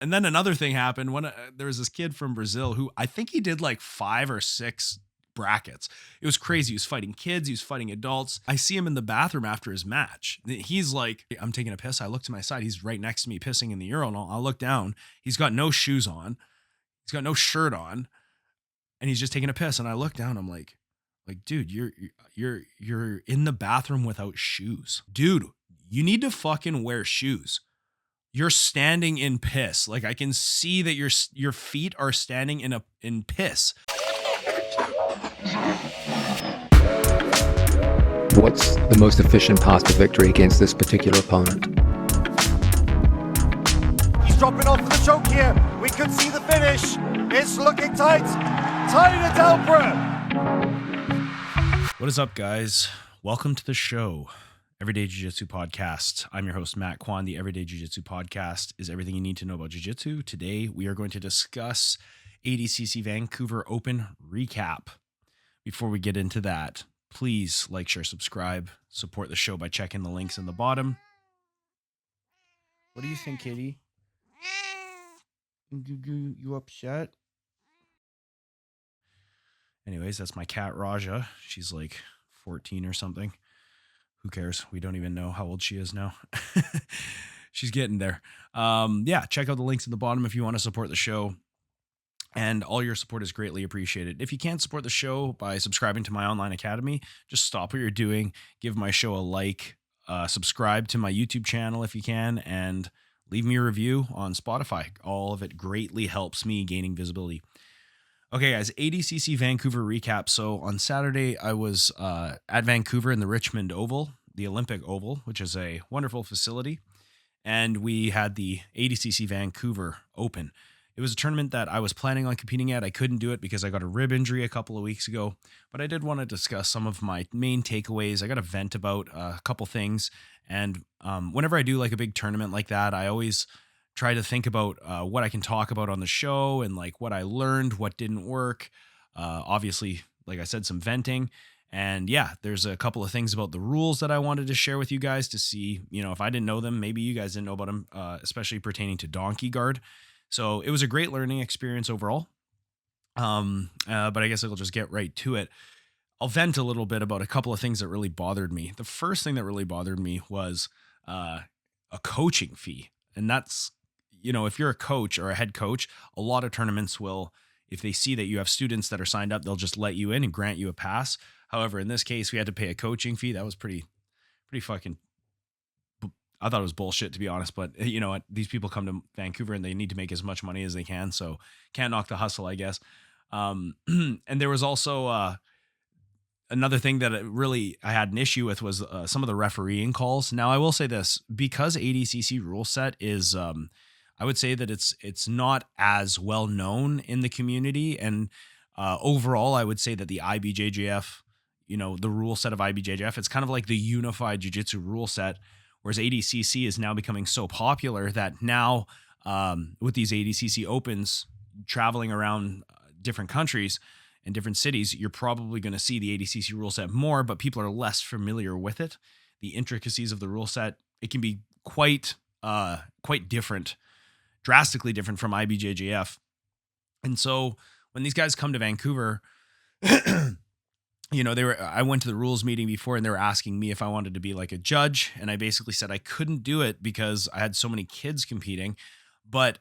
And then another thing happened when there was this kid from Brazil who I think he did like 5 or 6 brackets. It was crazy. He was fighting kids. He was fighting adults. I see him in the bathroom after his match. He's like, I'm taking a piss. I look to my side. He's right next to me pissing in the urinal. I look down. He's got no shoes on. He's got no shirt on. And he's just taking a piss. And I look down. I'm like, dude, you're in the bathroom without shoes. Dude, you need to fucking wear shoes. You're standing in piss. Like I can see that your feet are standing in piss. What's the most efficient path to victory against this particular opponent? He's dropping off for the choke here. We could see the finish. It's looking tight. Tight at Alpra. What is up, guys? Welcome to the show. Everyday Jiu Jitsu Podcast. I'm your host, Matt Kwan. The Everyday Jiu Jitsu Podcast is everything you need to know about Jiu Jitsu. Today, we are going to discuss ADCC Vancouver Open recap. Before we get into that, please like, share, subscribe, support the show by checking the links in the bottom. What do you think, Kitty? You upset? Anyways, that's my cat, Raja. She's like 14 or something. Who cares? We don't even know how old she is now. She's getting there. Yeah, check out the links in the bottom if you want to support the show. And all your support is greatly appreciated. If you can't support the show by subscribing to my online academy, just stop what you're doing, give my show a like, subscribe to my YouTube channel if you can, and leave me a review on Spotify. All of it greatly helps me gaining visibility. Okay, guys, ADCC Vancouver recap. So on Saturday, I was at Vancouver in the Richmond Oval, the Olympic Oval, which is a wonderful facility. And we had the ADCC Vancouver Open. It was a tournament that I was planning on competing at. I couldn't do it because I got a rib injury a couple of weeks ago, but I did want to discuss some of my main takeaways. I got to vent about a couple things. And whenever I do like a big tournament like that, I always try to think about what I can talk about on the show and like what I learned, what didn't work. Obviously, like I said, some venting. And yeah, there's a couple of things about the rules that I wanted to share with you guys to see, if I didn't know them, maybe you guys didn't know about them, especially pertaining to donkey guard. So it was a great learning experience overall. But I guess I'll just get right to it. I'll vent a little bit about a couple of things that really bothered me. The first thing that really bothered me was a coaching fee. And that's, if you're a coach or a head coach, a lot of tournaments will, if they see that you have students that are signed up, they'll just let you in and grant you a pass. However, in this case, we had to pay a coaching fee. That was pretty fucking, I thought it was bullshit, to be honest, but you know what? These people come to Vancouver and they need to make as much money as they can. So can't knock the hustle, I guess. And there was also another thing that I had an issue with was some of the refereeing calls. Now I will say this, because ADCC rule set is, I would say that it's not as well known in the community. And overall, I would say that the IBJJF, the rule set of IBJJF, it's kind of like the unified jiu-jitsu rule set. Whereas ADCC is now becoming so popular that now with these ADCC Opens traveling around different countries and different cities, you're probably going to see the ADCC rule set more, but people are less familiar with it. The intricacies of the rule set, it can be quite different, drastically different from IBJJF. And so when these guys come to Vancouver, I went to the rules meeting before and they were asking me if I wanted to be like a judge. And I basically said I couldn't do it because I had so many kids competing, but,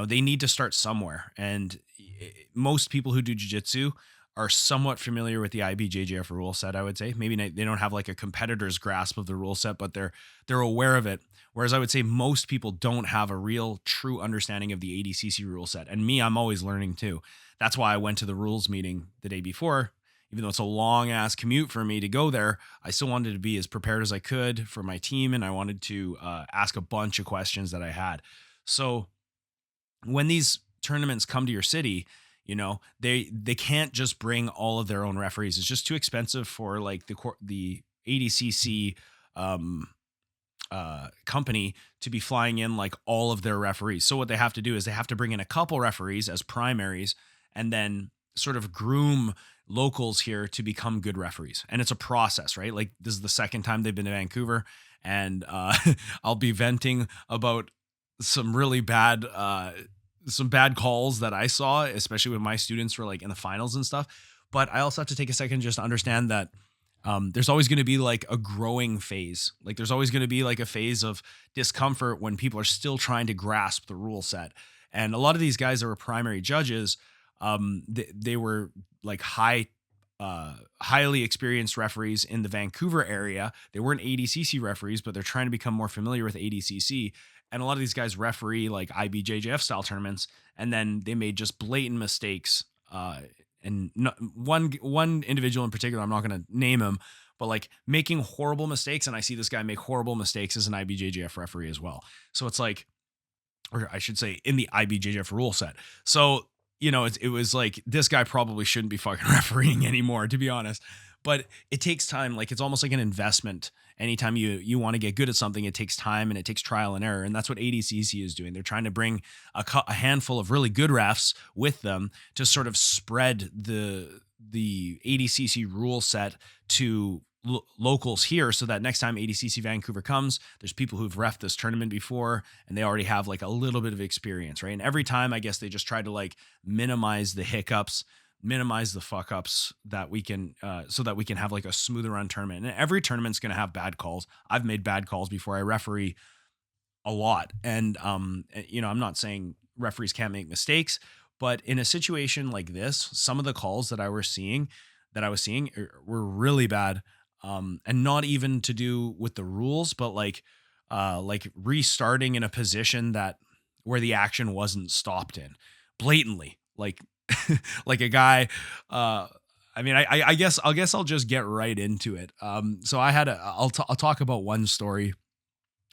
they need to start somewhere. And most people who do jiu-jitsu are somewhat familiar with the IBJJF rule set, I would say. Maybe they don't have like a competitor's grasp of the rule set, but they're aware of it. Whereas I would say most people don't have a real true understanding of the ADCC rule set. And me, I'm always learning too. That's why I went to the rules meeting the day before. Even though it's a long ass commute for me to go there, I still wanted to be as prepared as I could for my team. And I wanted to ask a bunch of questions that I had. So when these tournaments come to your city, they can't just bring all of their own referees. It's just too expensive for like the ADCC company to be flying in like all of their referees. So what they have to do is they have to bring in a couple referees as primaries and then sort of groom locals here to become good referees. And it's a process, right? Like this is the second time they've been to Vancouver, and I'll be venting about some really bad some bad calls that I saw, especially when my students were like in the finals and stuff. But I also have to take a second just to understand that there's always going to be like a growing phase. Like there's always going to be like a phase of discomfort when people are still trying to grasp the rule set. And a lot of these guys that were primary judges, they were like highly experienced referees in the Vancouver area. They weren't ADCC referees, but they're trying to become more familiar with ADCC. And a lot of these guys referee like IBJJF style tournaments, and then they made just blatant mistakes. And one individual in particular, I'm not going to name him, but like making horrible mistakes. And I see this guy make horrible mistakes as an IBJJF referee as well. So it's like, or I should say, in the IBJJF rule set. So it was like this guy probably shouldn't be fucking refereeing anymore, to be honest. But it takes time. Like it's almost like an investment. Anytime you want to get good at something, it takes time and it takes trial and error. And that's what ADCC is doing. They're trying to bring a handful of really good refs with them to sort of spread the ADCC rule set to locals here, so that next time ADCC Vancouver comes, there's people who've reffed this tournament before and they already have like a little bit of experience, right? And every time I guess they just try to like minimize the hiccups, minimize the fuck ups that we can, so that we can have like a smoother run tournament. And every tournament's going to have bad calls. I've made bad calls before. I referee a lot. And, I'm not saying referees can't make mistakes, but in a situation like this, some of the calls that I was seeing were really bad. And not even to do with the rules, but like restarting in a position where the action wasn't stopped in blatantly, like, like a guy, I guess I'll just get right into it. So I'll talk about one story.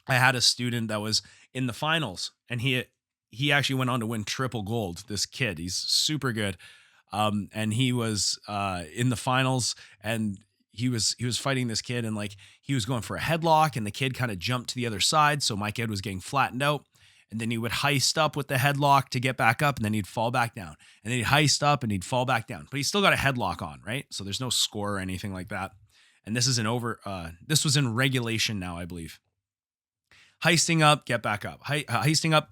I had a student that was in the finals and he actually went on to win triple gold. This kid, he's super good. And he was, in the finals, and he was fighting this kid, and like he was going for a headlock, and the kid kind of jumped to the other side. So my kid was getting flattened out, and then he would heist up with the headlock to get back up, and then he'd fall back down, and then he'd heist up and he'd fall back down, but he still got a headlock on, right? So there's no score or anything like that. And this was in regulation now, I believe. Heisting up, get back up. Heisting up,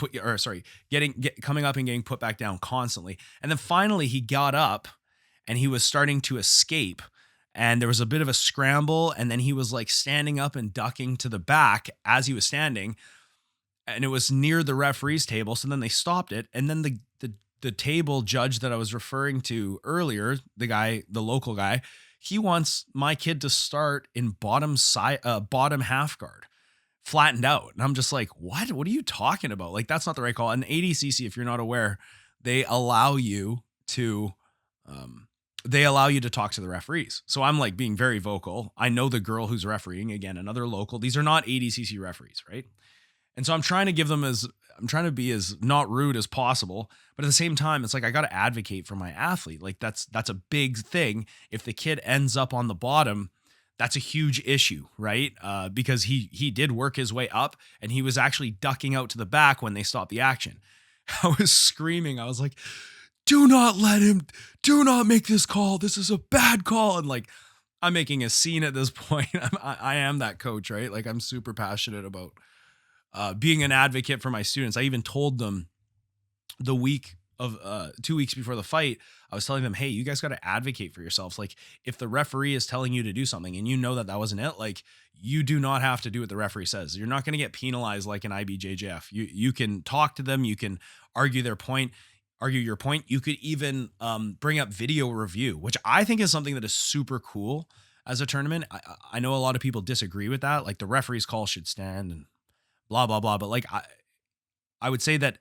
coming up and getting put back down constantly. And then finally he got up and he was starting to escape. And there was a bit of a scramble. And then he was like standing up and ducking to the back as he was standing. And it was near the referee's table. So then they stopped it. And then the table judge that I was referring to earlier, the local guy, he wants my kid to start in bottom half guard, flattened out. And I'm just like, what are you talking about? Like, that's not the right call. And ADCC, if you're not aware, they allow you to talk to the referees. So I'm like being very vocal. I know the girl who's refereeing, again, another local. These are not ADCC referees, right? And so I'm trying to be as not rude as possible, but at the same time, it's like, I got to advocate for my athlete. Like that's a big thing. If the kid ends up on the bottom, that's a huge issue, right? Because he did work his way up and he was actually ducking out to the back when they stopped the action. I was screaming. I was like, do not make this call. This is a bad call. And like, I'm making a scene at this point. I am that coach, right? Like I'm super passionate about being an advocate for my students. I even told them the week of 2 weeks before the fight, I was telling them, hey, you guys got to advocate for yourselves. Like if the referee is telling you to do something and you know that wasn't it, like you do not have to do what the referee says. You're not going to get penalized like an IBJJF. You can talk to them. You can argue your point. You could even bring up video review, which I think is something that is super cool as a tournament. I know a lot of people disagree with that. Like the referee's call should stand and blah, blah, blah. But like, I would say that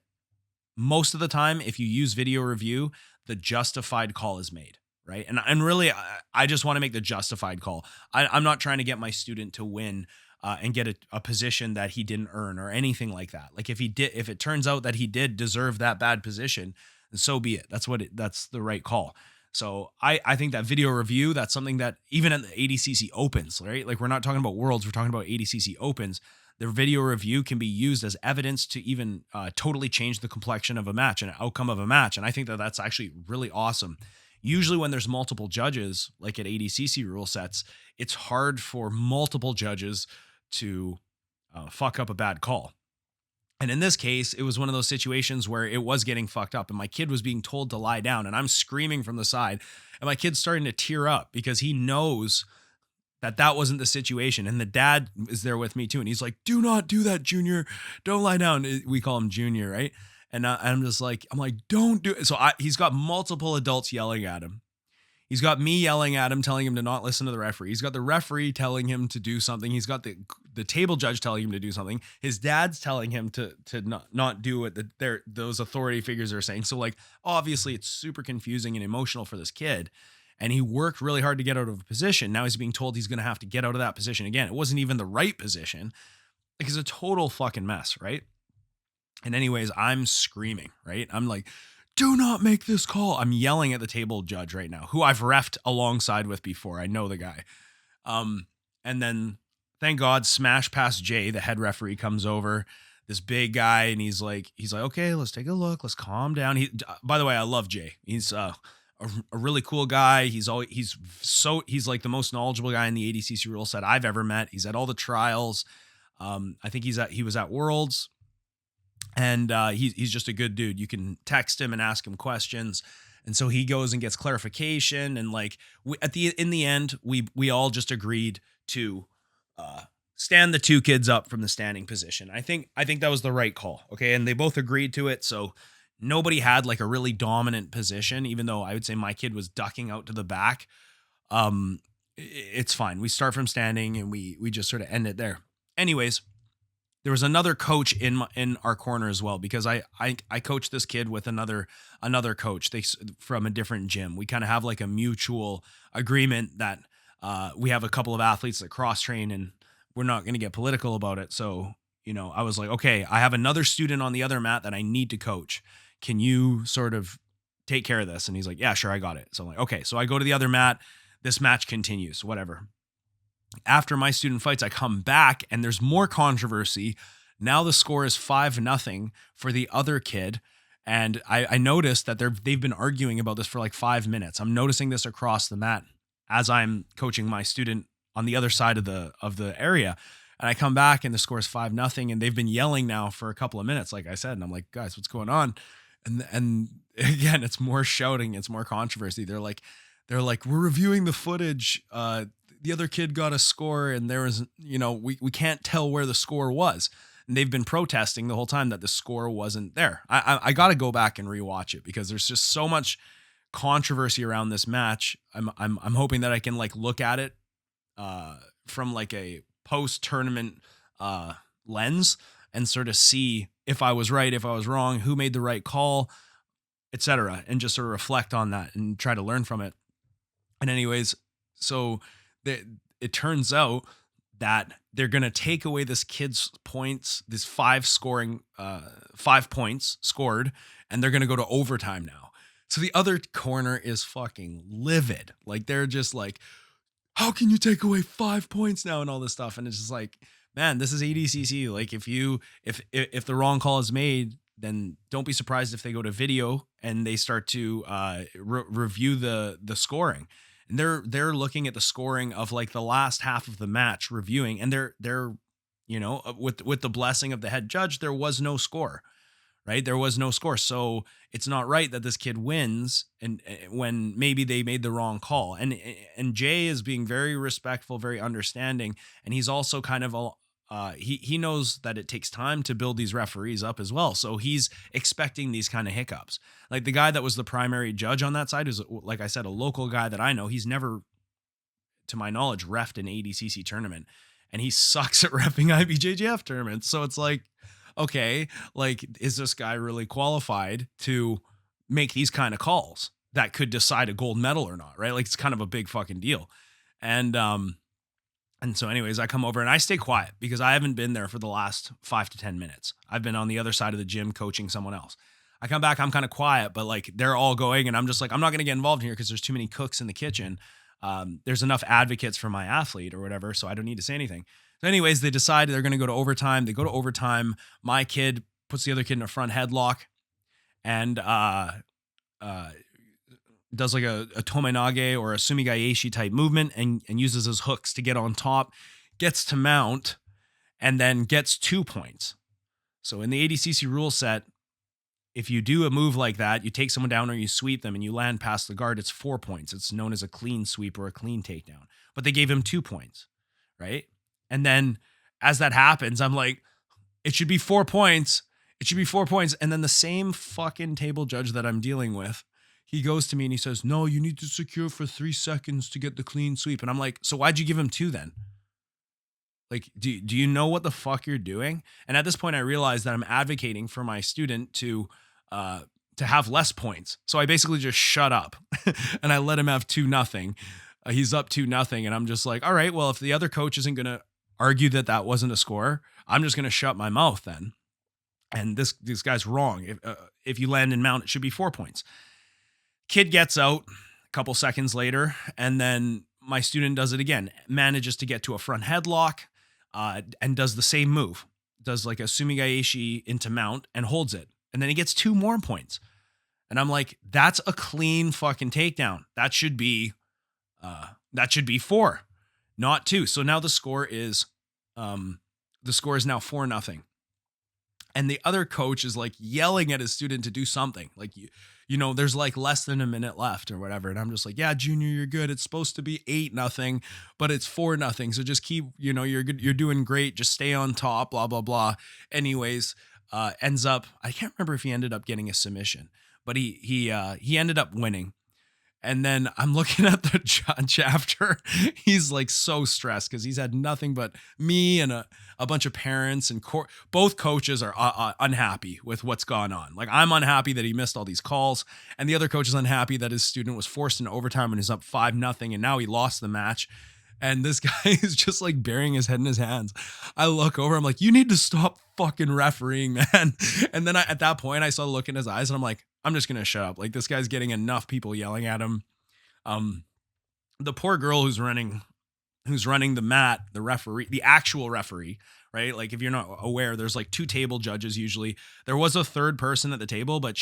most of the time, if you use video review, the justified call is made, right? And really, I just want to make the justified call. I'm not trying to get my student to win and get a position that he didn't earn or anything like that. Like if it turns out that he did deserve that bad position, then so be it. That's the right call. So I think that video review, that's something that even at the ADCC Opens, right? Like we're not talking about Worlds, we're talking about ADCC Opens. The video review can be used as evidence to even totally change the complexion of a match and outcome of a match. And I think that that's actually really awesome. Usually when there's multiple judges, like at ADCC rule sets, it's hard for multiple judges to fuck up a bad call. And in this case, it was one of those situations where it was getting fucked up and my kid was being told to lie down and I'm screaming from the side and my kid's starting to tear up because he knows that that wasn't the situation. And the dad is there with me too. And he's like, do not do that, Junior. Don't lie down. We call him Junior, right? And I'm just like, don't do it. So he's got multiple adults yelling at him. He's got me yelling at him, telling him to not listen to the referee. He's got the referee telling him to do something. He's got the table judge telling him to do something. His dad's telling him to not do what those authority figures are saying. So like, obviously it's super confusing and emotional for this kid. And he worked really hard to get out of a position. Now he's being told he's going to have to get out of that position again. It wasn't even the right position. Like, it's a total fucking mess, right? And anyways, I'm screaming, right? I'm like, do not make this call. I'm yelling at the table judge right now, who I've refed alongside with before. I know the guy. And then thank God, smash past Jay, the head referee, comes over, this big guy. And he's like, okay, let's take a look. Let's calm down. By the way, I love Jay. He's, a really cool guy. He's like the most knowledgeable guy in the ADCC rule set I've ever met. He's at all the trials. I think he was at Worlds, and he's just a good dude. You can text him and ask him questions. And so he goes and gets clarification. And like in the end, we all just agreed to stand the two kids up from the standing position. I think that was the right call. Okay. And they both agreed to it. So nobody had like a really dominant position, even though I would say my kid was ducking out to the back. It's fine. We start from standing and we just sort of end it there. Anyways, there was another coach in our corner as well, because I coached this kid with another coach from a different gym. We kind of have like a mutual agreement that we have a couple of athletes that cross train and we're not going to get political about it. So, I was like, okay, I have another student on the other mat that I need to coach. Can you sort of take care of this? And he's like, yeah, sure. I got it. So I'm like, okay. So I go to the other mat. This match continues, whatever. After my student fights, I come back and there's more controversy. Now the score is 5-0 for the other kid. And I noticed that they've been arguing about this for like 5 minutes. I'm noticing this across the mat as I'm coaching my student on the other side of the area. And I come back and the score is 5-0 and they've been yelling now for a couple of minutes, like I said. And I'm like, guys, what's going on? And again, it's more shouting. It's more controversy. They're like, we're reviewing the footage. The other kid got a score and there was, we can't tell where the score was. And they've been protesting the whole time that the score wasn't there. I got to go back and rewatch it because there's just so much controversy around this match. I'm hoping that I can like look at it from like a post-tournament lens and sort of see if I was right, if I was wrong, who made the right call, etc., and just sort of reflect on that and try to learn from it. And anyways, so it turns out that they're going to take away this kid's points, this 5 points scored, and they're going to go to overtime now. So the other corner is fucking livid. Like, they're just like, how can you take away 5 points now and all this stuff? And it's just like, man, this is ADCC. Like, if the wrong call is made, then don't be surprised if they go to video and they start to review the scoring. And they're looking at the scoring of like the last half of the match, reviewing, and they're with the blessing of the head judge, there was no score, right? There was no score. So it's not right that this kid wins and when maybe they made the wrong call. And Jay is being very respectful, very understanding, and he's also kind of he knows that it takes time to build these referees up as well. So he's expecting these kind of hiccups. Like the guy that was the primary judge on that side is, like I said, a local guy that I know. He's never, to my knowledge, reffed an ADCC tournament, and he sucks at reffing IBJJF tournaments. So it's like, okay, like, is this guy really qualified to make these kind of calls that could decide a gold medal or not, right? Like, it's kind of a big fucking deal. And so anyways, I come over and I stay quiet because I haven't been there for the last 5 to 10 minutes. I've been on the other side of the gym coaching someone else. I come back, I'm kind of quiet, but like they're all going and I'm just like, I'm not going to get involved here because there's too many cooks in the kitchen. There's enough advocates for my athlete or whatever, so I don't need to say anything. So anyways, they decide they're going to go to overtime. They go to overtime. My kid puts the other kid in a front headlock and does like a tomenage or a sumigaeshi type movement and uses his hooks to get on top, gets to mount, and then gets 2 points. So in the ADCC rule set, if you do a move like that, you take someone down or you sweep them and you land past the guard, it's 4 points. It's known as a clean sweep or a clean takedown. But they gave him 2 points, right? And then as that happens, I'm like, it should be 4 points. It should be 4 points. And then the same fucking table judge that I'm dealing with, he goes to me and he says, no, you need to secure for 3 seconds to get the clean sweep. And I'm like, so why'd you give him 2 then? Like, do you know what the fuck you're doing? And at this point, I realized that I'm advocating for my student to have less points. So I basically just shut up and I let him have 2-0. He's up 2-0. And I'm just like, all right, well, if the other coach isn't going to argue that that wasn't a score, I'm just going to shut my mouth then. And this guy's wrong. If you land in mount, it should be 4 points. Kid gets out a couple seconds later, and then my student does it again, manages to get to a front headlock, and does the same move, does like a sumigaeshi into mount and holds it. And then he gets 2 more points. And I'm like, that's a clean fucking takedown. That should be 4, not 2. So now the score is now 4-0. And the other coach is like yelling at his student to do something. Like, you know, there's like less than a minute left or whatever. And I'm just like, yeah, junior, you're good. It's supposed to be 8-0, but it's 4-0. So just keep, you know, you're good. You're doing great. Just stay on top, blah, blah, blah. Anyways, ends up, I can't remember if he ended up getting a submission, but he ended up winning. And then I'm looking at the chapter. He's like so stressed because he's had nothing but me and a bunch of parents, and both coaches are unhappy with what's gone on. Like, I'm unhappy that he missed all these calls, and the other coach is unhappy that his student was forced into overtime and is up 5-0, and now he lost the match. And this guy is just like burying his head in his hands. I look over, I'm like, you need to stop fucking refereeing, man. And then at that point, I saw the look in his eyes and I'm like, I'm just going to shut up. Like, this guy's getting enough people yelling at him. The poor girl who's running the mat, the referee, the actual referee, right? Like, if you're not aware, there's like 2 table judges usually. There was a third person at the table, but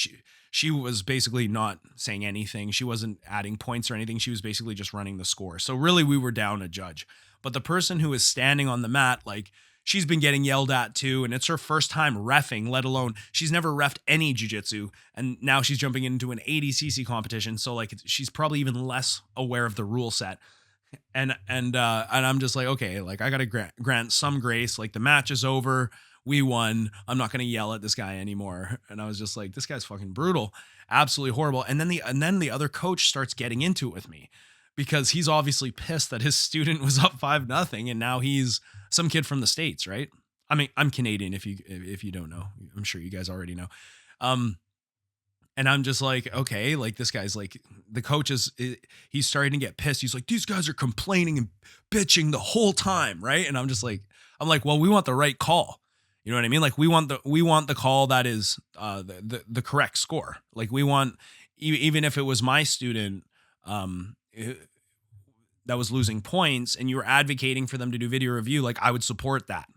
she was basically not saying anything. She wasn't adding points or anything. She was basically just running the score. So really, we were down a judge. But the person who is standing on the mat, like, she's been getting yelled at too, and it's her first time reffing, let alone she's never reffed any jiu-jitsu, and now she's jumping into an ADCC competition. So like, she's probably even less aware of the rule set. And I'm just like, okay, like, I gotta grant some grace. Like, the match is over, we won. I'm not gonna yell at this guy anymore. And I was just like, this guy's fucking brutal, absolutely horrible. And then the other coach starts getting into it with me because he's obviously pissed that his student was up 5-0, and now he's some kid from the States, right? I mean, I'm Canadian. If you don't know, I'm sure you guys already know. And I'm just like, okay, like, this guy's like, the coach he's starting to get pissed. He's like, these guys are complaining and bitching the whole time, right? And I'm like, well, we want the right call. You know what I mean? Like, we want the call that is the correct score. Like, we want, even if it was my student that was losing points and you were advocating for them to do video review, like, I would support that.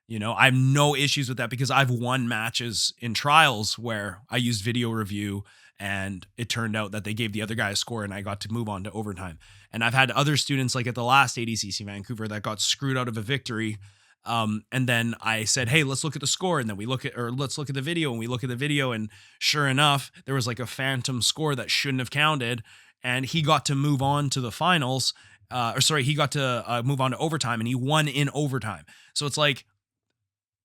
You know, I have no issues with that because I've won matches in trials where I used video review and it turned out that they gave the other guy a score and I got to move on to overtime. And I've had other students, like at the last ADCC Vancouver, that got screwed out of a victory. And then I said, hey, let's look at the score. And then let's look at the video, and we look at the video. And sure enough, there was like a phantom score that shouldn't have counted. And he got to move on to the finals. He got to move on to overtime, and he won in overtime. So it's like,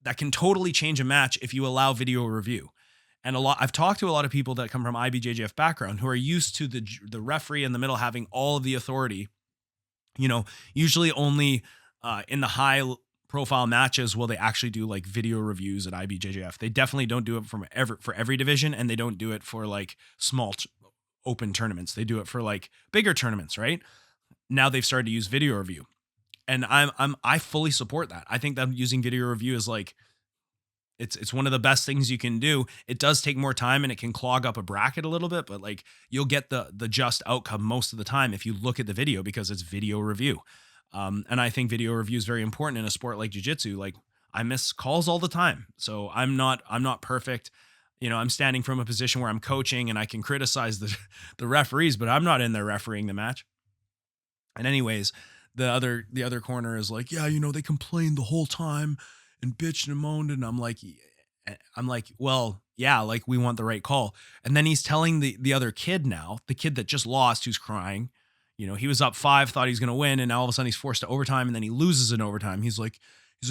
that can totally change a match if you allow video review. And I've talked to a lot of people that come from IBJJF background who are used to the referee in the middle having all of the authority. You know, usually only in the high profile matches will they actually do like video reviews at IBJJF. They definitely don't do it for every division, and they don't do it for like small open tournaments. They do it for like bigger tournaments, right? Now they've started to use video review. And I fully support that. I think that using video review is like, it's one of the best things you can do. It does take more time and it can clog up a bracket a little bit, but like, you'll get the just outcome most of the time if you look at the video, because it's video review. And I think video review is very important in a sport like jiu-jitsu. Like, I miss calls all the time. So I'm not perfect. You know, I'm standing from a position where I'm coaching and I can criticize the referees, but I'm not in there refereeing the match. And anyways, the other corner is like, yeah, you know, they complained the whole time and bitched and moaned. And I'm like, I'm like, well, yeah, like we want the right call. And then he's telling the other kid now, the kid that just lost, who's crying. He was up 5, thought he was going to win, and now all of a sudden he's forced to overtime, and then he loses in overtime. He's like,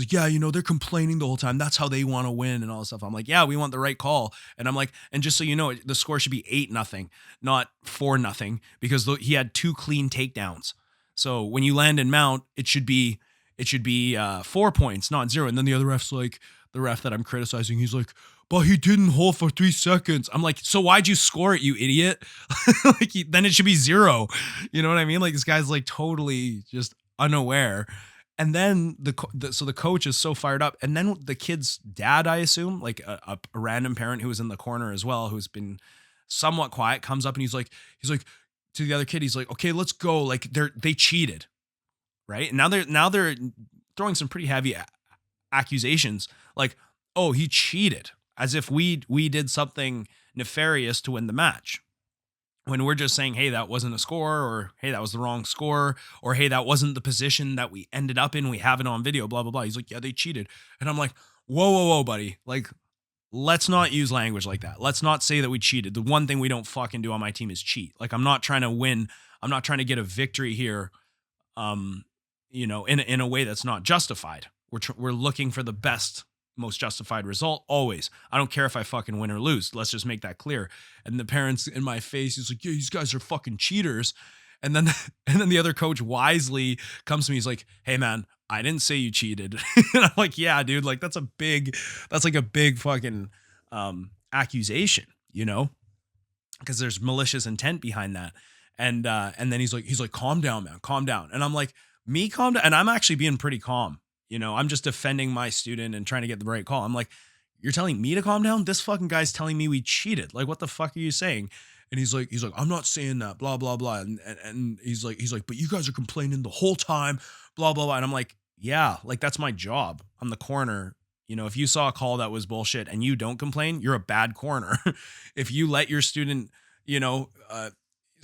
yeah, they're complaining the whole time. That's how they want to win and all this stuff. I'm like, yeah, we want the right call. And I'm like, and just so you know, the score should be 8-0, not 4-0, because he had 2 clean takedowns. So when you land and mount, it should be 4 points, not 0. And then the other the ref that I'm criticizing, he's like, but he didn't hold for 3 seconds. I'm like, so why'd you score it, you idiot? Then it should be 0. You know what I mean? Like, this guy's like totally just unaware. And then so the coach is so fired up. And then the kid's dad, I assume, like a random parent who was in the corner as well, who's been somewhat quiet, comes up and he's like to the other kid, he's like, okay, let's go. Like they cheated. Right. And now they're throwing some pretty heavy accusations. Like, oh, he cheated, as if we did something nefarious to win the match. When we're just saying, hey, that wasn't a score, or hey, that was the wrong score, or hey, that wasn't the position that we ended up in. We have it on video, blah, blah, blah. He's like, yeah, they cheated. And I'm like, whoa, buddy. Like, let's not use language like that. Let's not say that we cheated. The one thing we don't fucking do on my team is cheat. Like, I'm not trying to win. I'm not trying to get a victory here, in a way that's not justified. We're looking for the best, most justified result always. I don't care if I fucking win or lose. Let's just make that clear. And the parents in my face, he's like, yeah, these guys are fucking cheaters. And then the other coach wisely comes to me. He's like, hey man, I didn't say you cheated. And I'm like, yeah, dude, like that's like a big fucking accusation, because there's malicious intent behind that. And then he's like, calm down, man, calm down. And I'm like, me calm down? And I'm actually being pretty calm. I'm just defending my student and trying to get the right call. I'm like, you're telling me to calm down? This fucking guy's telling me we cheated. Like, what the fuck are you saying? And he's like, I'm not saying that, blah, blah, blah. And he's like, but you guys are complaining the whole time, blah, blah, blah. And I'm like, yeah, like that's my job. I'm the corner. If you saw a call that was bullshit and you don't complain, you're a bad corner. If you let your student,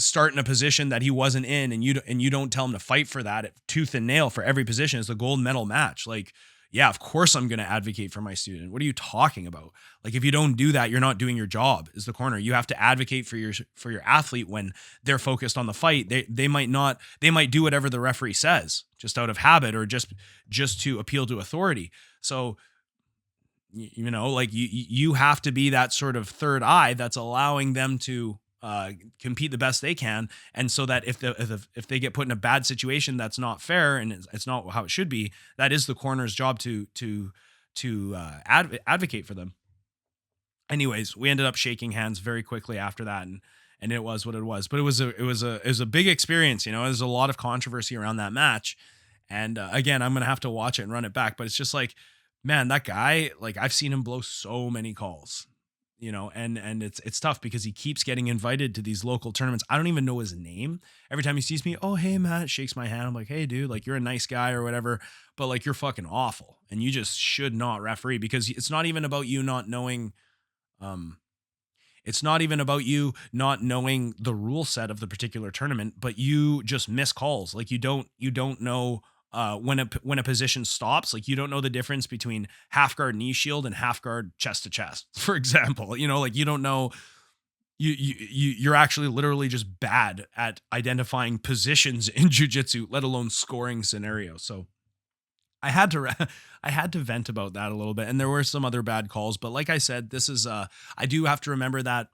start in a position that he wasn't in, and you don't tell him to fight for that tooth and nail for every position, is the gold medal match. Like, yeah, of course I'm going to advocate for my student. What are you talking about? Like, if you don't do that, you're not doing your job as the corner. You have to advocate for your athlete when they're focused on the fight. They might do whatever the referee says just out of habit, or just to appeal to authority. So, like you have to be that sort of third eye that's allowing them to compete the best they can. And so that if they get put in a bad situation that's not fair and it's not how it should be, that is the corner's job to advocate for them. Anyways, we ended up shaking hands very quickly after that, and it was what it was. But it was a big experience. There's a lot of controversy around that match, and again, I'm gonna have to watch it and run it back. But it's just like, man, that guy, like, I've seen him blow so many calls. And it's tough because he keeps getting invited to these local tournaments. I don't even know his name. Every time he sees me, oh, hey, Matt, shakes my hand. I'm like, hey, dude, like, you're a nice guy or whatever, but like, you're fucking awful. And you just should not referee, because it's not even about you not knowing. It's not even about you not knowing the rule set of the particular tournament, but you just miss calls. Like, you don't know when a position stops. Like, you don't know the difference between half guard knee shield and half guard chest to chest, for example. Like, you don't know, you're actually literally just bad at identifying positions in jiu-jitsu, let alone scoring scenarios. So I had to vent about that a little bit, and there were some other bad calls, but like I said, this is I do have to remember that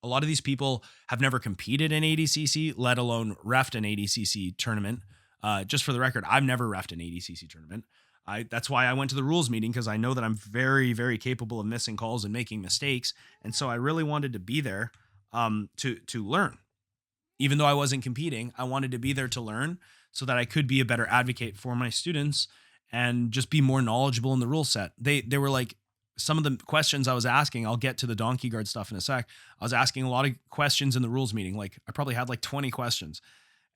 a lot of these people have never competed in ADCC, let alone reffed an ADCC tournament. Just for the record, I've never reffed an ADCC tournament. That's why I went to the rules meeting, because I know that I'm very, very capable of missing calls and making mistakes. And so I really wanted to be there to learn. Even though I wasn't competing, I wanted to be there to learn so that I could be a better advocate for my students and just be more knowledgeable in the rule set. They were like, some of the questions I was asking, I'll get to the donkey guard stuff in a sec. I was asking a lot of questions in the rules meeting. Like, I probably had like 20 questions.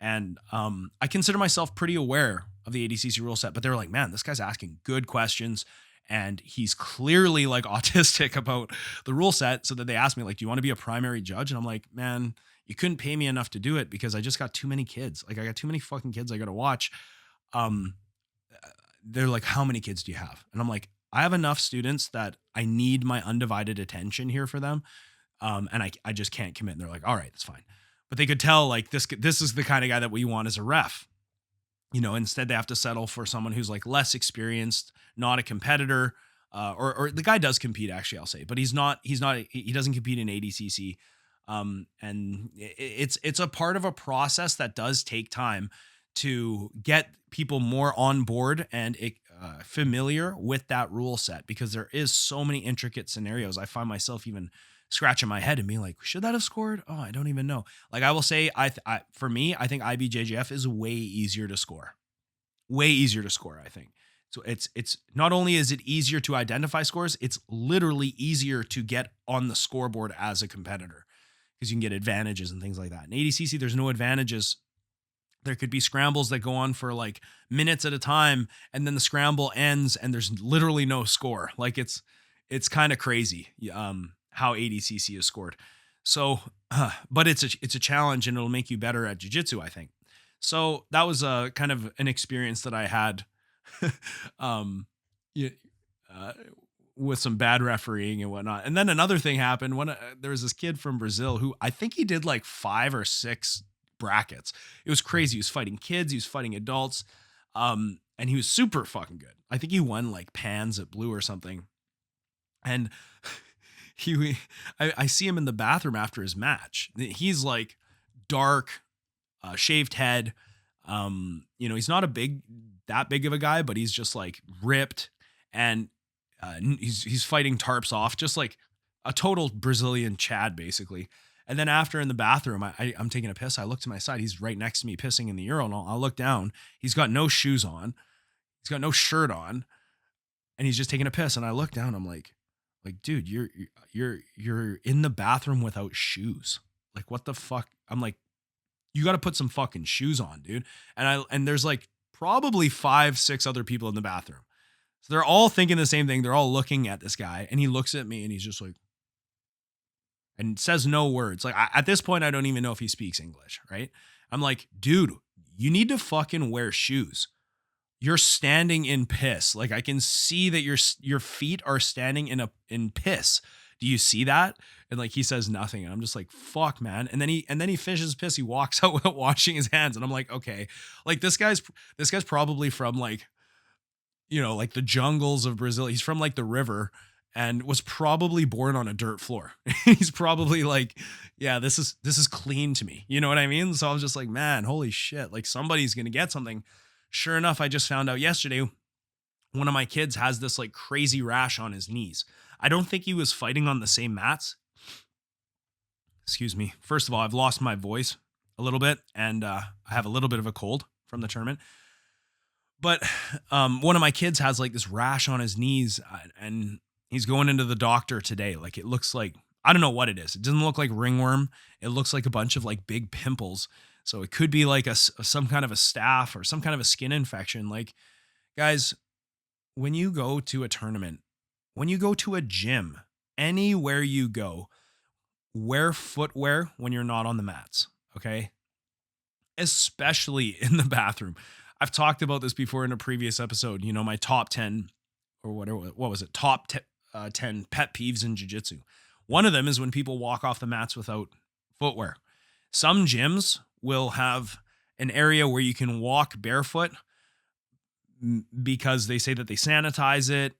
And I consider myself pretty aware of the ADCC rule set, but they were like, man, this guy's asking good questions, and he's clearly like autistic about the rule set. So that they asked me, like, do you want to be a primary judge? And I'm like, man, you couldn't pay me enough to do it, because I just got too many kids. Like, I got too many fucking kids I got to watch. They're like, how many kids do you have? And I'm like, I have enough students that I need my undivided attention here for them. And I just can't commit. And they're like, all right, that's fine. But they could tell like this is the kind of guy that we want as a ref. Instead they have to settle for someone who's like less experienced, not a competitor, or the guy does compete actually, I'll say, but he doesn't compete in ADCC. And it's a part of a process that does take time to get people more on board and familiar with that rule set, because there is so many intricate scenarios. I find myself even scratching my head and being like, should that have scored? Oh, I don't even know. Like I will say, for me, I think IBJJF is way easier to score. Way easier to score, I think. So it's not only is it easier to identify scores, it's literally easier to get on the scoreboard as a competitor, because you can get advantages and things like that. In ADCC, there's no advantages. There could be scrambles that go on for like minutes at a time, and then the scramble ends and there's literally no score. Like it's kind of crazy how ADCC is scored. So, but it's a challenge, and it'll make you better at jiu-jitsu, I think. So that was a kind of an experience that I had with some bad refereeing and whatnot. And then another thing happened when there was this kid from Brazil who I think he did like 5 or 6 brackets. It was crazy. He was fighting kids. He was fighting adults. And he was super fucking good. I think he won like pans at blue or something. And I see him in the bathroom after his match. He's like dark, shaved head. He's not that big of a guy, but he's just like ripped, and he's fighting tarps off, just like a total Brazilian Chad, basically. And then after in the bathroom, I'm taking a piss. I look to my side. He's right next to me pissing in the urinal. I look down. He's got no shoes on. He's got no shirt on, and he's just taking a piss. And I look down. I'm like, dude, you're in the bathroom without shoes. Like, what the fuck? I'm like, you got to put some fucking shoes on, dude. And there's like probably 5, 6 other people in the bathroom. So they're all thinking the same thing. They're all looking at this guy, and he looks at me and he's just like, and says no words. Like at this point, I don't even know if he speaks English, right? I'm like, dude, you need to fucking wear shoes. You're standing in piss. Like I can see that your feet are standing in piss. Do you see that? And like he says nothing. And I'm just like, fuck, man. And then he finishes piss. He walks out without washing his hands. And I'm like, okay, like this guy's probably from like, like the jungles of Brazil. He's from like the river and was probably born on a dirt floor. He's probably like, yeah, this is clean to me. You know what I mean? So I was just like, man, holy shit. Like somebody's going to get something. Sure enough, I just found out yesterday, one of my kids has this like crazy rash on his knees. I don't think he was fighting on the same mats. Excuse me. First of all, I've lost my voice a little bit, and I have a little bit of a cold from the tournament. But one of my kids has like this rash on his knees, and he's going into the doctor today. Like it looks like, I don't know what it is. It doesn't look like ringworm. It looks like a bunch of like big pimples. So it could be like some kind of a staph or some kind of a skin infection. Like, guys, when you go to a tournament, when you go to a gym, anywhere you go, wear footwear when you're not on the mats, okay? Especially in the bathroom. I've talked about this before in a previous episode, my top 10 or whatever, what was it? Top 10 pet peeves in jiu-jitsu. One of them is when people walk off the mats without footwear. Some gyms will have an area where you can walk barefoot because they say that they sanitize it.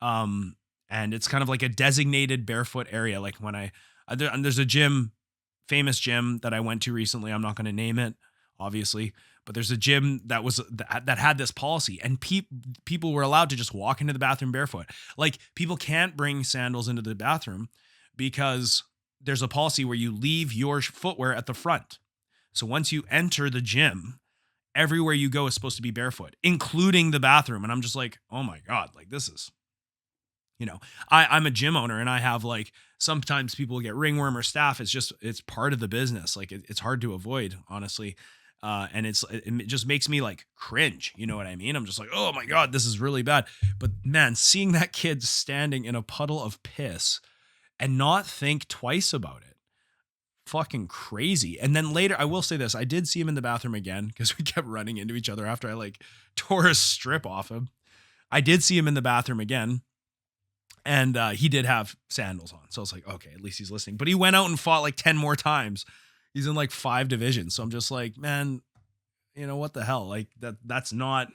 And it's kind of like a designated barefoot area. Like when there's a gym, famous gym that I went to recently. I'm not going to name it, obviously, but there's a gym that had this policy, and people were allowed to just walk into the bathroom barefoot. Like people can't bring sandals into the bathroom because there's a policy where you leave your footwear at the front. So once you enter the gym, everywhere you go is supposed to be barefoot, including the bathroom. And I'm just like, oh my God, like this is, I'm a gym owner, and I have like, sometimes people get ringworm or staph. It's part of the business. Like it's hard to avoid, honestly. And it just makes me like cringe. You know what I mean? I'm just like, oh my God, this is really bad. But man, seeing that kid standing in a puddle of piss and not think twice about it, fucking crazy. And then later, I will say this, I did see him in the bathroom again because we kept running into each other after I like tore a strip off him. I did see him in the bathroom again. And he did have sandals on. So I was like, okay, at least he's listening. But he went out and fought like 10 more times. He's in like 5 divisions. So I'm just like, man, what the hell? Like that's not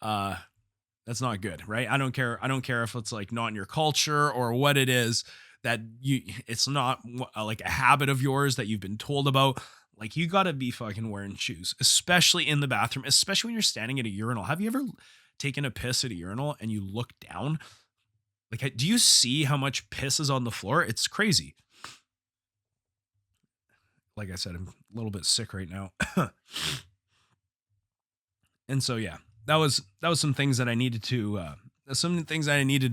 good, right? I don't care. I don't care if it's like not in your culture or what it is that it's not like a habit of yours that you've been told about. Like you got to be fucking wearing shoes, especially in the bathroom, especially when you're standing at a urinal. Have you ever taken a piss at a urinal and you look down? Like, do you see how much piss is on the floor? It's crazy. Like I said, I'm a little bit sick right now. And so, yeah, that was some things that I needed to,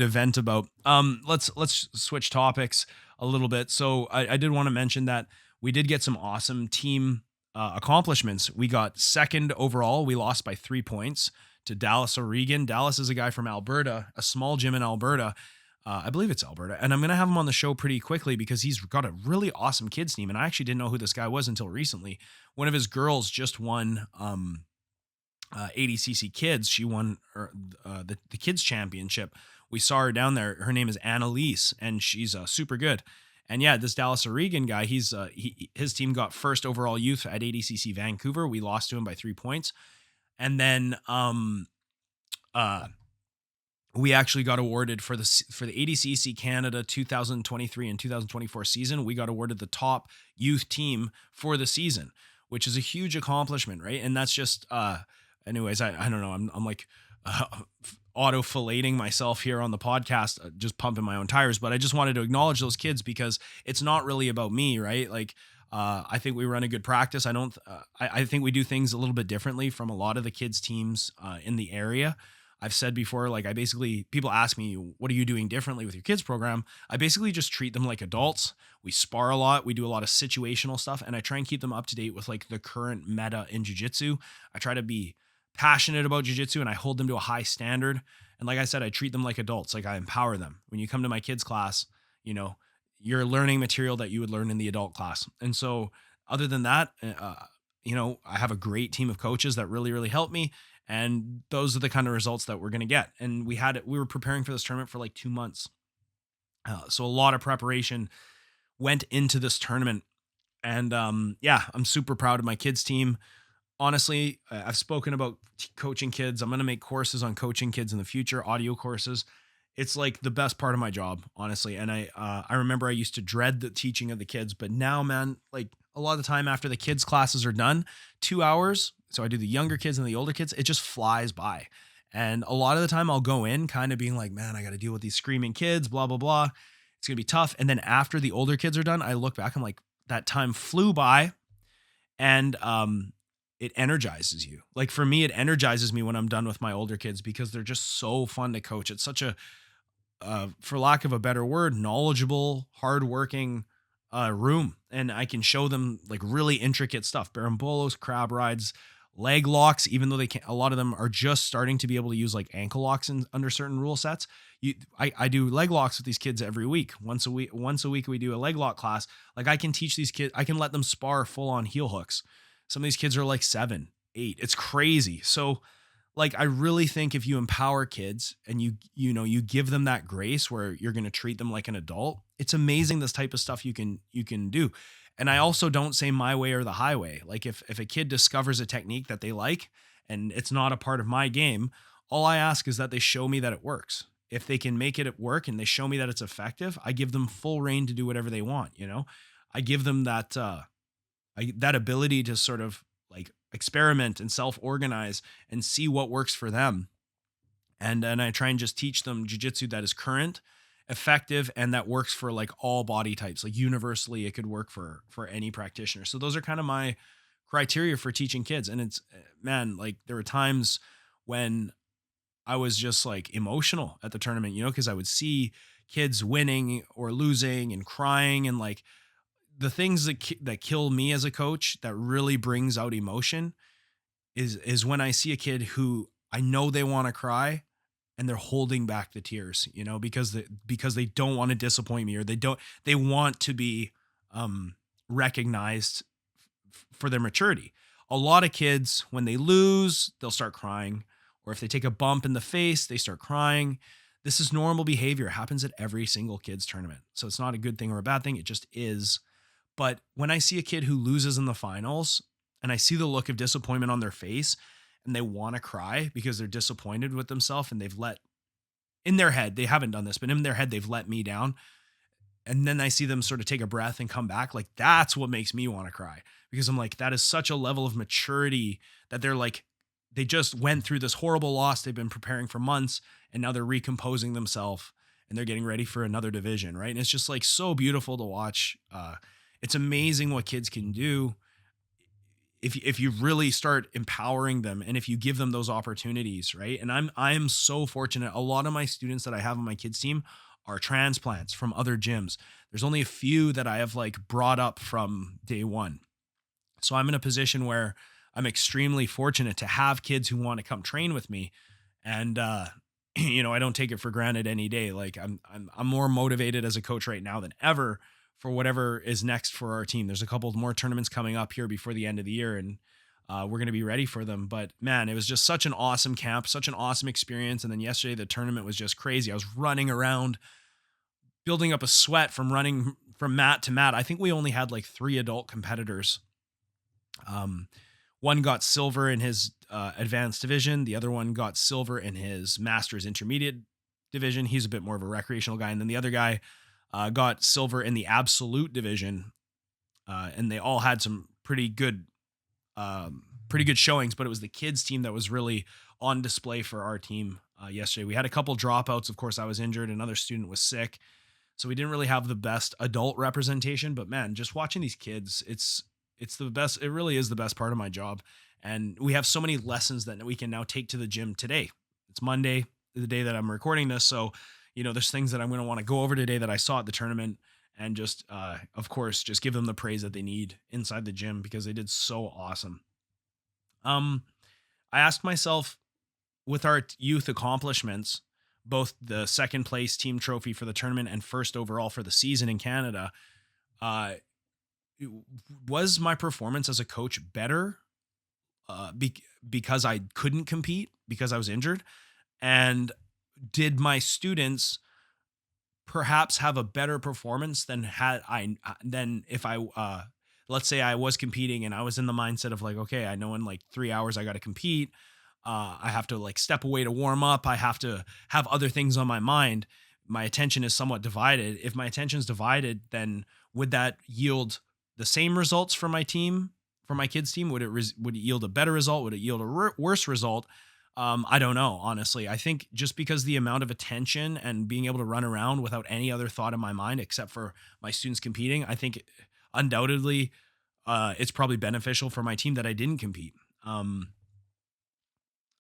vent about. Let's switch topics a little bit. So I did want to mention that we did get some awesome team accomplishments. We got second overall. We lost by 3 points to Dallas, Oregon. Dallas is a guy from Alberta, a small gym in Alberta. I believe it's Alberta. And I'm going to have him on the show pretty quickly because he's got a really awesome kids team. And I actually didn't know who this guy was until recently. One of his girls just won ADCC Kids. She won the kids championship. We saw her down there. Her name is Annalise, and she's super good. And yeah, this Dallas, Oregon guy, his team got first overall youth at ADCC Vancouver. We lost to him by 3 points. And then we actually got awarded for the ADCC Canada 2023 and 2024 season. We got awarded the top youth team for the season, which is a huge accomplishment, right? And that's just anyways, I don't know. I'm like auto filleting myself here on the podcast, just pumping my own tires, but I just wanted to acknowledge those kids because it's not really about me, right? Like I think we run a good practice. I think we do things a little bit differently from a lot of the kids teams in the area. I've said before, like people ask me, what are you doing differently with your kids program? I basically just treat them like adults. We spar a lot. We do a lot of situational stuff, and I try and keep them up to date with like the current meta in jiu-jitsu. I try to be passionate about jiu-jitsu and I hold them to a high standard. And like I said, I treat them like adults. Like I empower them. When you come to my kids class, you're learning material that you would learn in the adult class. And so other than that, I have a great team of coaches that really, really help me. And those are the kind of results that we're going to get. And we were preparing for this tournament for like 2 months. So a lot of preparation went into this tournament. And I'm super proud of my kids team. Honestly, I've spoken about coaching kids. I'm going to make courses on coaching kids in the future, audio courses. It's like the best part of my job, honestly. And I remember I used to dread the teaching of the kids, but now, man, like a lot of the time after the kids classes are done, 2 hours. So I do the younger kids and the older kids. It just flies by. And a lot of the time I'll go in kind of being like, man, I got to deal with these screaming kids, blah, blah, blah. It's going to be tough. And then after the older kids are done, I look back, I'm like, that time flew by. And, it energizes you. Like for me, it energizes me when I'm done with my older kids because they're just so fun to coach. It's such a, for lack of a better word, knowledgeable, hardworking room. And I can show them like really intricate stuff, barambolos, crab rides, leg locks, even though a lot of them are just starting to be able to use like ankle locks under certain rule sets. I do leg locks with these kids every week. Once a week we do a leg lock class. Like I can teach these kids, I can let them spar full on heel hooks. Some of these kids are like 7, 8. It's crazy. So like, I really think if you empower kids and you give them that grace where you're going to treat them like an adult, it's amazing this type of stuff you can do. And I also don't say my way or the highway. Like if a kid discovers a technique that they like and it's not a part of my game, all I ask is that they show me that it works. If they can make it work and they show me that it's effective, I give them full reign to do whatever they want. I give them that, that ability to sort of like experiment and self-organize and see what works for them. And I try and just teach them jiu-jitsu that is current, effective, and that works for like all body types. Like universally, it could work for any practitioner. So those are kind of my criteria for teaching kids. And it's, man, like there were times when I was just like emotional at the tournament, because I would see kids winning or losing and crying and like, the things that kill me as a coach that really brings out emotion is when I see a kid who I know they want to cry and they're holding back the tears, because they don't want to disappoint me or they want to be recognized for their maturity. A lot of kids, when they lose, they'll start crying, or if they take a bump in the face, they start crying. This is normal behavior. It happens at every single kid's tournament. So it's not a good thing or a bad thing. It just is. But when I see a kid who loses in the finals and I see the look of disappointment on their face and they want to cry because they're disappointed with themselves and they've let, in their head, they haven't done this, but in their head, they've let me down. And then I see them sort of take a breath and come back. Like, that's what makes me want to cry, because I'm like, that is such a level of maturity that they're like, they just went through this horrible loss. They've been preparing for months and now they're recomposing themselves and they're getting ready for another division. Right. And it's just like so beautiful to watch. It's amazing what kids can do if you really start empowering them and if you give them those opportunities. Right. And I'm so fortunate. A lot of my students that I have on my kids team are transplants from other gyms. There's only a few that I have like brought up from day one. So I'm in a position where I'm extremely fortunate to have kids who want to come train with me. And, I don't take it for granted any day. Like I'm more motivated as a coach right now than ever for whatever is next for our team. There's a couple more tournaments coming up here before the end of the year, and we're going to be ready for them. But man, it was just such an awesome camp, such an awesome experience. And then yesterday, the tournament was just crazy. I was running around, building up a sweat from running from mat to mat. I think we only had like 3 adult competitors. One got silver in his advanced division. The other one got silver in his master's intermediate division. He's a bit more of a recreational guy. And then the other guy got silver in the absolute division. And they all had some pretty good showings, but it was the kids team that was really on display for our team yesterday. We had a couple dropouts. Of course, I was injured. Another student was sick. So we didn't really have the best adult representation, but man, just watching these kids, it's the best. It really is the best part of my job. And we have so many lessons that we can now take to the gym today. It's Monday, the day that I'm recording this. So, there's things that I'm going to want to go over today that I saw at the tournament and just, of course, just give them the praise that they need inside the gym because they did so awesome. I asked myself, with our youth accomplishments, both the second place team trophy for the tournament and first overall for the season in Canada, was my performance as a coach better because I couldn't compete because I was injured? And did my students perhaps have a better performance than if I let's say I was competing and I was in the mindset of like, okay, I know in like 3 hours I got to compete. I have to like step away to warm up. I have to have other things on my mind. My attention is somewhat divided. If my attention is divided, then would that yield the same results for my team, for my kids team? Would it yield a better result? Would it yield a worse result? I don't know, honestly. I think just because the amount of attention and being able to run around without any other thought in my mind, except for my students competing, I think undoubtedly it's probably beneficial for my team that I didn't compete.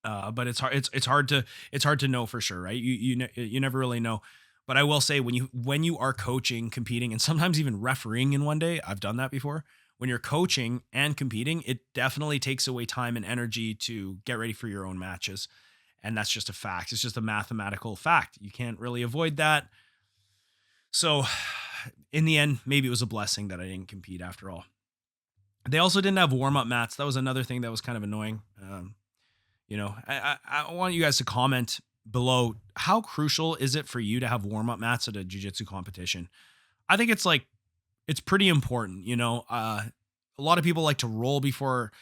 But it's hard to know for sure, right? You never really know. But I will say when you are coaching, competing, and sometimes even refereeing in one day, I've done that before. When you're coaching and competing, it definitely takes away time and energy to get ready for your own matches. And that's just a fact. It's just a mathematical fact. You can't really avoid that. So in the end, maybe it was a blessing that I didn't compete after all. They also didn't have warm-up mats. That was another thing that was kind of annoying. I want you guys to comment below, how crucial is it for you to have warm-up mats at a jiu-jitsu competition? I think it's pretty important. A lot of people like to roll before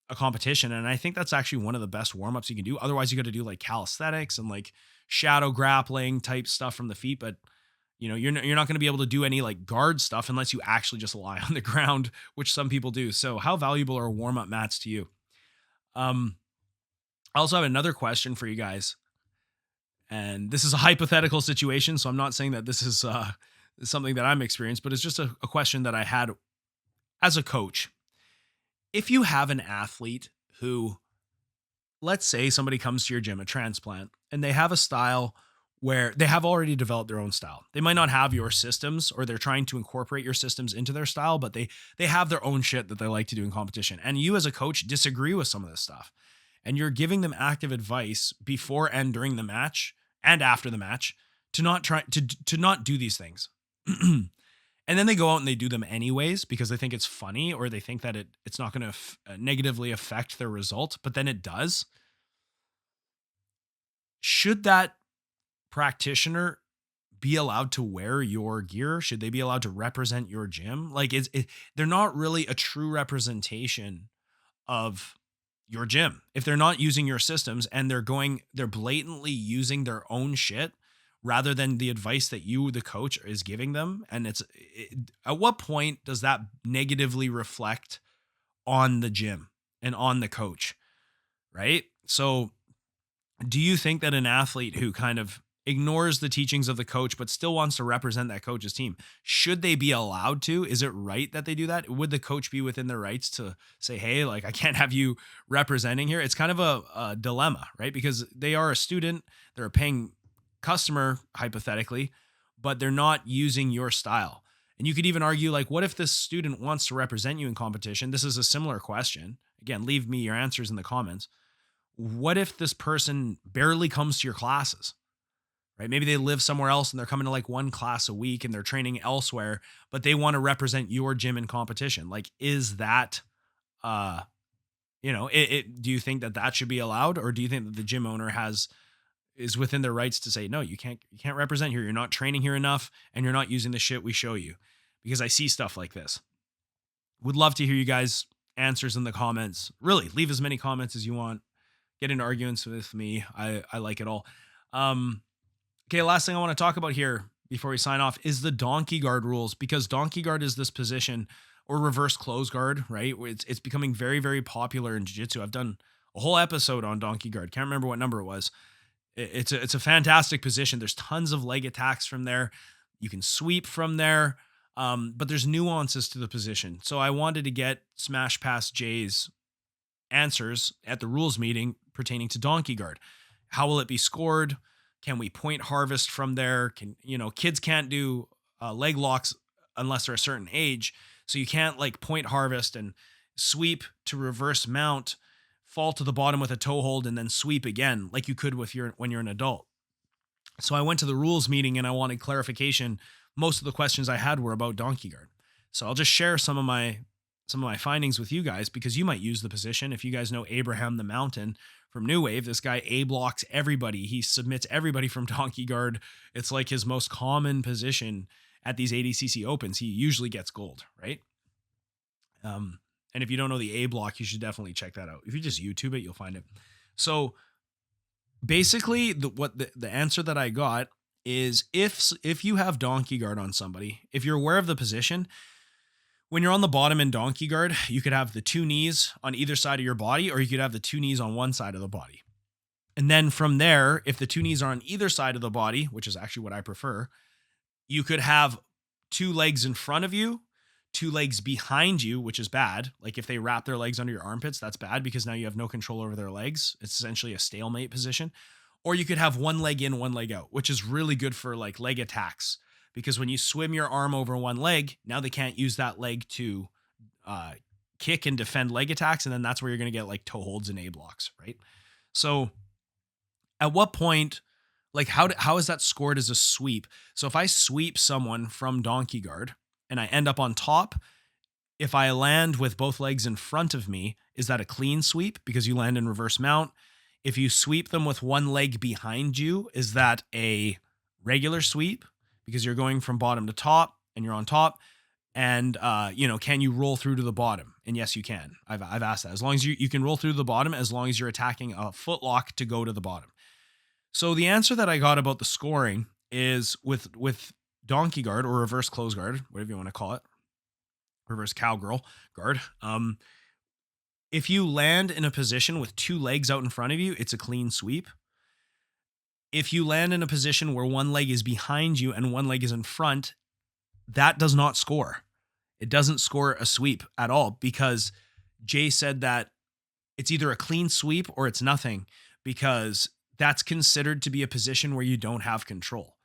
a competition, and I think that's actually one of the best warm-ups you can do. Otherwise, you got to do like calisthenics and like shadow grappling type stuff from the feet, but you're not going to be able to do any like guard stuff unless you actually just lie on the ground, which some people do. So how valuable are warm-up mats to you? I also have another question for you guys. And this is a hypothetical situation, so I'm not saying that this is something that I'm experienced, but it's just a question that I had as a coach. If you have an athlete who, let's say somebody comes to your gym, a transplant, and they have a style where they have already developed their own style. They might not have your systems, or they're trying to incorporate your systems into their style, but they have their own shit that they like to do in competition. And you as a coach disagree with some of this stuff. And you're giving them active advice before and during the match and after the match to not try to not do these things. And then they go out and they do them anyways because they think it's funny, or they think that it's not going to negatively affect their result, but then it does. Should that practitioner be allowed to wear your gear? Should they be allowed to represent your gym? Like, they're not really a true representation of your gym if they're not using your systems, and they're blatantly using their own shit rather than the advice that you, the coach, is giving them. And at what point does that negatively reflect on the gym and on the coach, right? So do you think that an athlete who kind of ignores the teachings of the coach but still wants to represent that coach's team, should they be allowed to? Is it right that they do that? Would the coach be within their rights to say, hey, like, I can't have you representing here? It's kind of a dilemma, right? Because they are a student, they're a paying customer, hypothetically, but they're not using your style. And you could even argue, like, what if this student wants to represent you in competition? This is a similar question. Again, leave me your answers in the comments. What if this person barely comes to your classes, right? Maybe they live somewhere else and they're coming to like one class a week and they're training elsewhere, but they want to represent your gym in competition. Like, is that, do you think that should be allowed? Or do you think that the gym owner is within their rights to say, no, you can't represent here. You're not training here enough and you're not using the shit we show you? Because I see stuff like this. Would love to hear you guys' answers in the comments. Really, leave as many comments as you want. Get into arguments with me. I like it all. Okay, last thing I want to talk about here before we sign off is the donkey guard rules, because donkey guard is this position, or reverse close guard, right? It's becoming very, very popular in jiu-jitsu. I've done a whole episode on donkey guard. Can't remember what number it was. It's a fantastic position. There's tons of leg attacks from there. You can sweep from there, but there's nuances to the position. So I wanted to get Smash Pass Jay's answers at the rules meeting pertaining to donkey guard. How will it be scored? Can we point harvest from there? Kids can't do leg locks unless they're a certain age. So you can't like point harvest and sweep to reverse mount, fall to the bottom with a toe hold, and then sweep again like you could when you're an adult. So I went to the rules meeting and I wanted clarification. Most of the questions I had were about donkey guard. So I'll just share some of my findings with you guys, because you might use the position. If you guys know Abraham the Mountain from New Wave, this guy blocks everybody. He submits everybody from donkey guard. It's like his most common position at these ADCC Opens. He usually gets gold, right? And if you don't know the A block, you should definitely check that out. If you just YouTube it, you'll find it. So basically, the answer that I got is if you have donkey guard on somebody, if you're aware of the position, when you're on the bottom in donkey guard, you could have the two knees on either side of your body, or you could have the two knees on one side of the body. And then from there, if the two knees are on either side of the body, which is actually what I prefer, you could have two legs in front of you, two legs behind you, which is bad. Like if they wrap their legs under your armpits, that's bad, because now you have no control over their legs. It's essentially a stalemate position. Or you could have one leg in, one leg out, which is really good for like leg attacks. Because when you swim your arm over one leg, now they can't use that leg to kick and defend leg attacks. And then that's where you're going to get like toe holds and A blocks, right? So at what point, like how is that scored as a sweep? So if I sweep someone from donkey guard and I end up on top, if I land with both legs in front of me, is that a clean sweep because you land in reverse mount? If you sweep them with one leg behind you, is that a regular sweep because you're going from bottom to top and you're on top? And, can you roll through to the bottom? And yes, you can. I've asked that. As long as you can roll through the bottom, as long as you're attacking a foot lock to go to the bottom. So the answer that I got about the scoring is with donkey guard or reverse close guard, whatever you want to call it, reverse cowgirl guard. If you land in a position with two legs out in front of you, it's a clean sweep. If you land in a position where one leg is behind you and one leg is in front, that does not score. It doesn't score a sweep at all, because Jay said that it's either a clean sweep or it's nothing, because that's considered to be a position where you don't have control.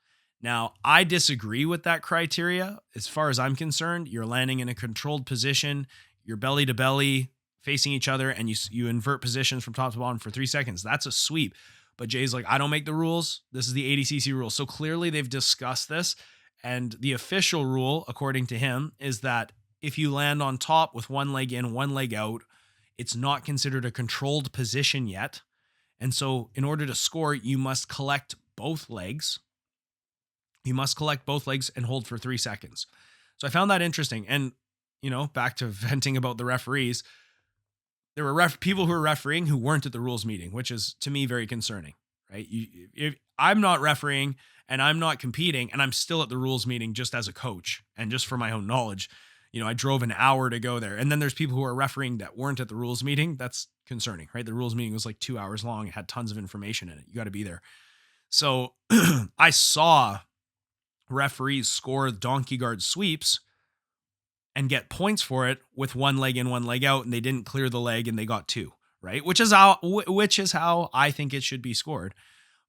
Now, I disagree with that criteria. As far as I'm concerned, you're landing in a controlled position, you're belly to belly facing each other, and you invert positions from top to bottom for 3 seconds. That's a sweep. But Jay's like, I don't make the rules. This is the ADCC rule. So clearly they've discussed this. And the official rule, according to him, is that if you land on top with one leg in, one leg out, it's not considered a controlled position yet. And so in order to score, you must collect both legs. You must collect both legs and hold for 3 seconds. So I found that interesting. And, back to venting about the referees, there were people who were refereeing who weren't at the rules meeting, which is to me very concerning, right? If I'm not refereeing and I'm not competing and I'm still at the rules meeting just as a coach and just for my own knowledge, I drove an hour to go there. And then there's people who are refereeing that weren't at the rules meeting. That's concerning, right? The rules meeting was like 2 hours long. It had tons of information in it. You got to be there. So I saw referees score donkey guard sweeps and get points for it with one leg in, one leg out, and they didn't clear the leg and they got 2, right? Which is how I think it should be scored.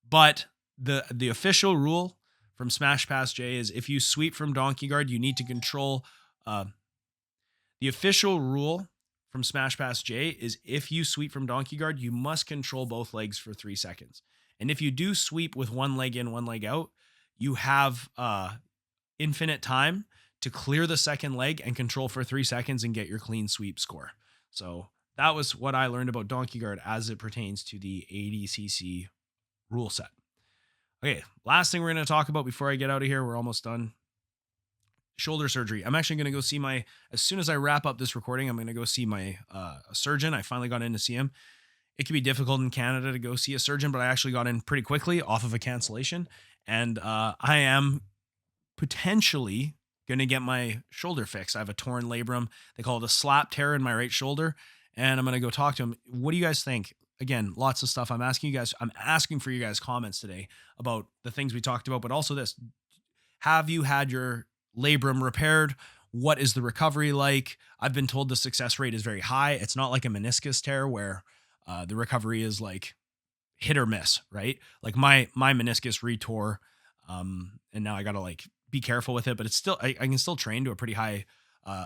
But the official rule from Smash Pass J is if you sweep from donkey guard, you need to control. The official rule from Smash Pass J is if you sweep from donkey guard, you must control both legs for 3 seconds. And if you do sweep with one leg in, one leg out, you have infinite time to clear the second leg and control for 3 seconds and get your clean sweep score. So that was what I learned about donkey guard as it pertains to the ADCC rule set. Okay, last thing we're going to talk about before I get out of here, we're almost done. Shoulder surgery. I'm actually going to go see as soon as I wrap up this recording, I'm going to go see my surgeon. I finally got in to see him. It can be difficult in Canada to go see a surgeon, but I actually got in pretty quickly off of a cancellation. And I am potentially going to get my shoulder fixed. I have a torn labrum. They call it a slap tear in my right shoulder. And I'm going to go talk to him. What do you guys think? Again, lots of stuff. I'm asking for you guys comments today about the things we talked about, but also this. Have you had your labrum repaired? What is the recovery like? I've been told the success rate is very high. It's not like a meniscus tear where the recovery is like hit or miss, right? Like my meniscus retore, and now I got to like be careful with it, but it's still, I can still train to a pretty high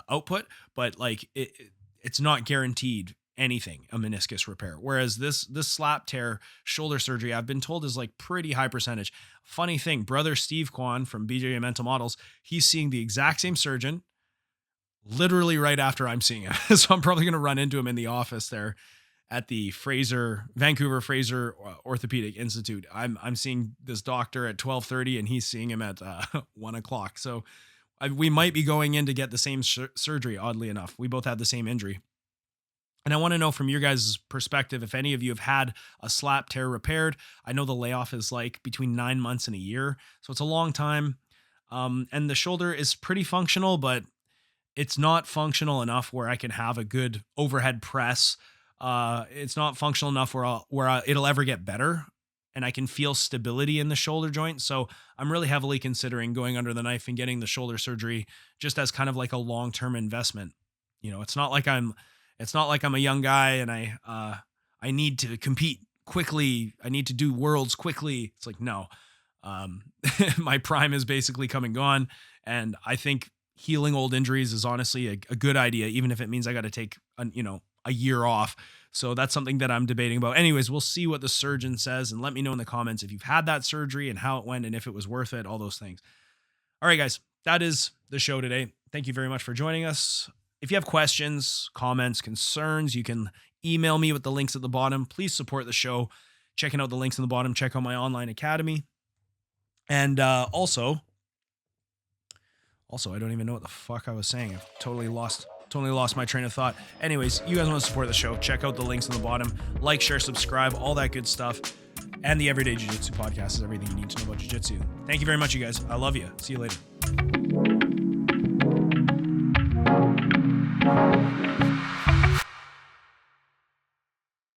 output, but like it's not guaranteed anything, a meniscus repair. Whereas this slap tear shoulder surgery, I've been told is like pretty high percentage. Funny thing, brother Steve Kwan from BJJ Mental Models, he's seeing the exact same surgeon literally right after I'm seeing him. So I'm probably going to run into him in the office there at the Vancouver Fraser Orthopedic Institute. I'm seeing this doctor at 12:30 and he's seeing him at 1 o'clock. So we might be going in to get the same surgery. Oddly enough, we both had the same injury. And I want to know from your guys' perspective, if any of you have had a slap tear repaired. I know the layoff is like between 9 months and a year. So it's a long time. And the shoulder is pretty functional, but it's not functional enough where I can have a good overhead press. It's not functional enough where it'll ever get better and I can feel stability in the shoulder joint. So I'm really heavily considering going under the knife and getting the shoulder surgery just as kind of like a long-term investment. It's not like I'm a young guy and I need to compete quickly. I need to do worlds quickly. It's like, no, my prime is basically come and gone. And I think healing old injuries is honestly a good idea, even if it means I got to take a year off. So that's something that I'm debating about. Anyways, we'll see what the surgeon says and let me know in the comments if you've had that surgery and how it went and if it was worth it, all those things. All right, guys, that is the show today. Thank you very much for joining us. If you have questions, comments, concerns, you can email me with the links at the bottom. Please support the show. Checking out the links in the bottom. Check out my online academy. And also, I don't even know what the fuck I was saying. I've totally lost my train of thought. Anyways, you guys want to support the show, check out the links in the bottom. Like, share, subscribe, all that good stuff. And the Everyday Jiu Jitsu podcast is everything you need to know about Jiu Jitsu. Thank you very much, you guys. I love you. See you later.